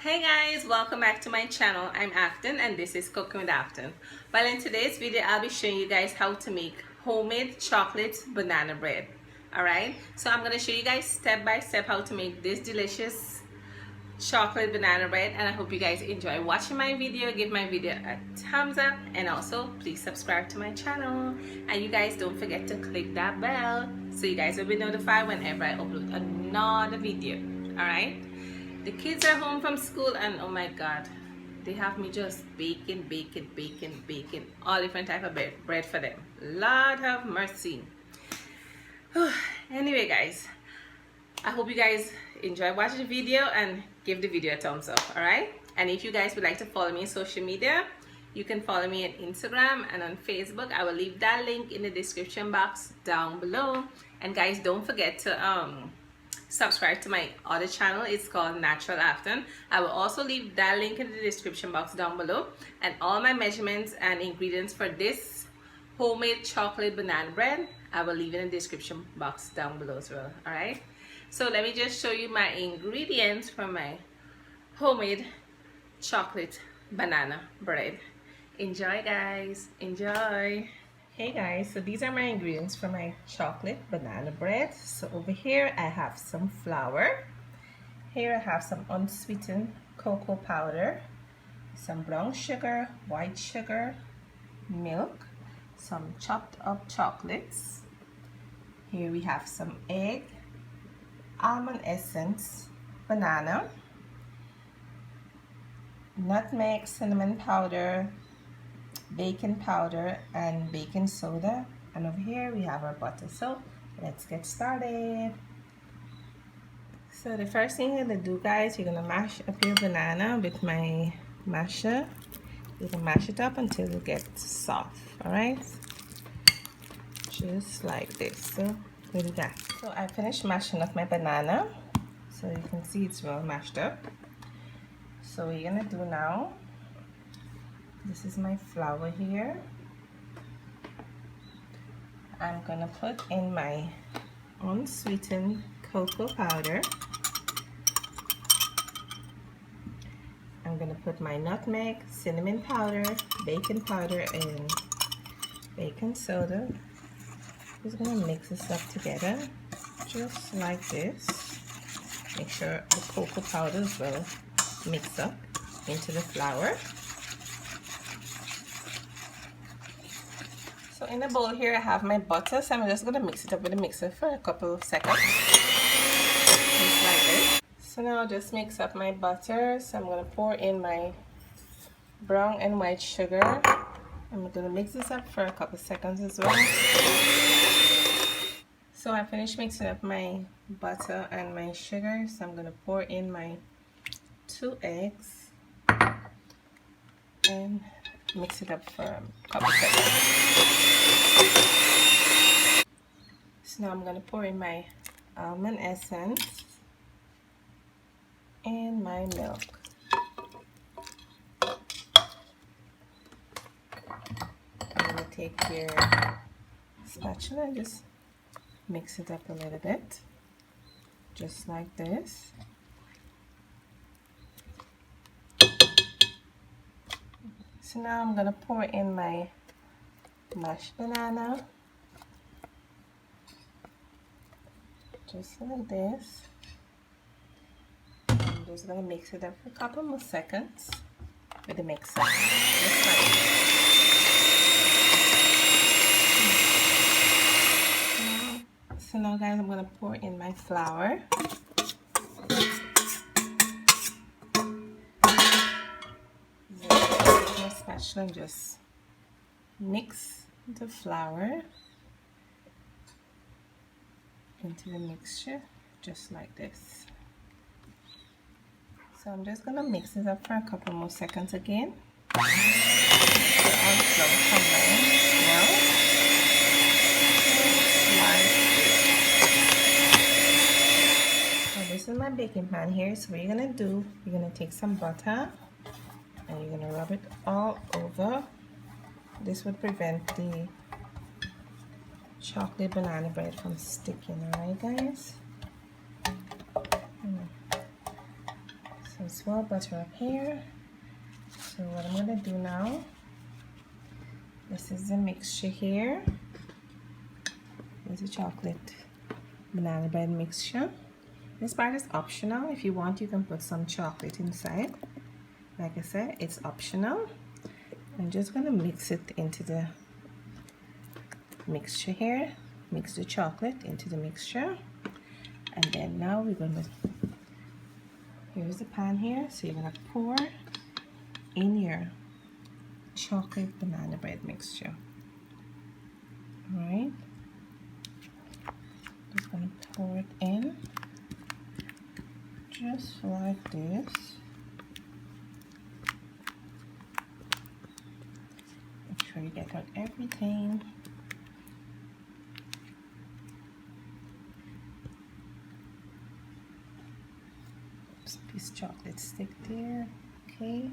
Hey guys, welcome back to my channel. I'm Afton and this is Coco with Afton. Well, in today's video I'll be showing you guys how to make homemade chocolate banana bread. Alright, so I'm going to show you guys step by step how to make this delicious chocolate banana bread, and I hope you guys enjoy watching my video. Give my video a thumbs up and also please subscribe to my channel, and you guys don't forget to click that bell so you guys will be notified whenever I upload another video. Alright, the kids are home from school and oh my god, they have me just baking all different type of bread for them. Lord have mercy. Anyway guys, I hope you guys enjoy watching the video and give the video a thumbs up. Alright, and if you guys would like to follow me on social media, you can follow me on Instagram and on Facebook. I will leave that link in the description box down below. And guys, don't forget to subscribe to my other channel. It's called Natural Afton. I will also leave that link in the description box down below, and all my measurements and ingredients for this homemade chocolate banana bread I will leave in the description box down below as well. Alright, so let me just show you my ingredients for my homemade chocolate banana bread. Enjoy guys, enjoy. Hey guys, so these are my ingredients for my chocolate banana bread. So over here I have some flour. Here I have some unsweetened cocoa powder, some brown sugar, white sugar, milk, some chopped up chocolates. Here we have some egg, almond essence, banana, nutmeg, cinnamon powder, baking powder, and baking soda. And over here we have our butter. So let's get started. So the first thing you're gonna do guys, you're gonna mash up your banana with my masher. You can mash it up until it gets soft. Alright, just like this. So here we go. So I finished mashing up my banana, so you can see it's well mashed up. So what you're gonna do now, this is my flour here. I'm gonna put in my unsweetened cocoa powder. I'm gonna put my nutmeg, cinnamon powder, baking powder, and baking soda. Just gonna mix this up together, just like this. Make sure the cocoa powder is well mixed up into the flour. So in the bowl here I have my butter, so I'm just going to mix it up with the mixer for a couple of seconds. Just like this. So now I'll just mix up my butter. So I'm going to pour in my brown and white sugar. I'm going to mix this up for a couple of seconds as well. So I finished mixing up my butter and my sugar. So I'm going to pour in my 2 eggs and mix it up for a couple seconds. So now I'm going to pour in my almond essence and my milk. I'm going to take your spatula and just mix it up a little bit, just like this. So now I'm going to pour in my mashed banana, just like this. I'm just going to mix it up for a couple more seconds with the mixer, just like this. So now guys, I'm going to pour in my flour. Spatula and just mix the flour into the mixture, just like this. So I'm just gonna mix it up for a couple more seconds again. So all the flour combined now. So this is my baking pan here. So what you're gonna do, you're gonna take some butter and you're going to rub it all over. This would prevent the chocolate banana bread from sticking, alright guys? some small butter up here. So what I'm gonna do now, this is the mixture here. There's a chocolate banana bread mixture. This part is optional. If you want, you can put some chocolate inside. Like I said, it's optional. I'm just gonna mix it into the mixture here. Mix the chocolate into the mixture. And then now we're gonna, here's the pan here. So you're gonna pour in your chocolate banana bread mixture. Alright. Just gonna pour it in. Just like this. Make sure you get out everything. Oops, piece of chocolate stick there. Okay.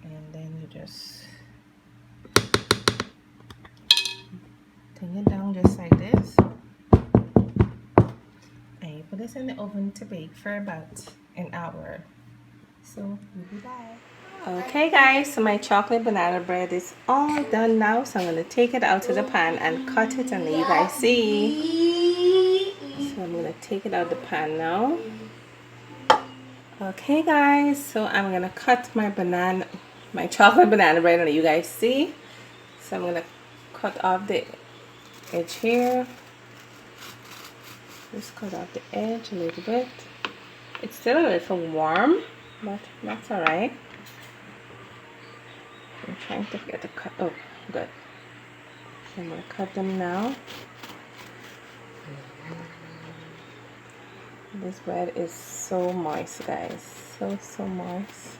And then you just turn it down just like this. And you put this in the oven to bake for about an hour. So we'll be back. Okay guys, so my chocolate banana bread is all done now. So I'm going to take it out of the pan and cut it and let you guys see. So I'm going to take it out of the pan now. Okay guys, so I'm going to cut my chocolate banana bread and let you guys see. So I'm going to cut off the edge here. Just cut off the edge a little bit. It's still a little warm, but that's alright. I'm trying to get a cut. Oh, good. So I'm going to cut them now. This bread is so moist, guys. So moist.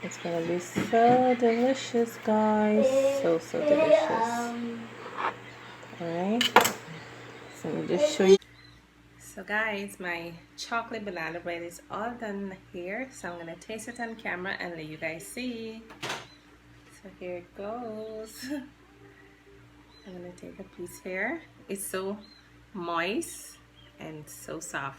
It's gonna be so delicious, guys. So delicious. Alright. So let me just show you. So guys, my chocolate banana bread is all done here. So I'm gonna taste it on camera and let you guys see. So here it goes. I'm gonna take a piece here. It's so moist and so soft.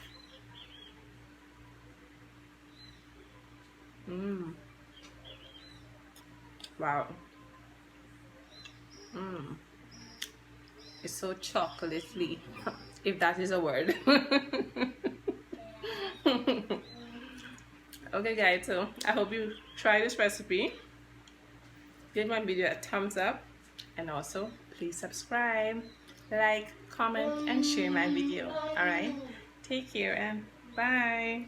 Wow. It's so chocolatey, if that is a word. Okay guys, so I hope you try this recipe. Give my video a thumbs up, and also please subscribe, like, comment, and share my video. Alright, take care and bye.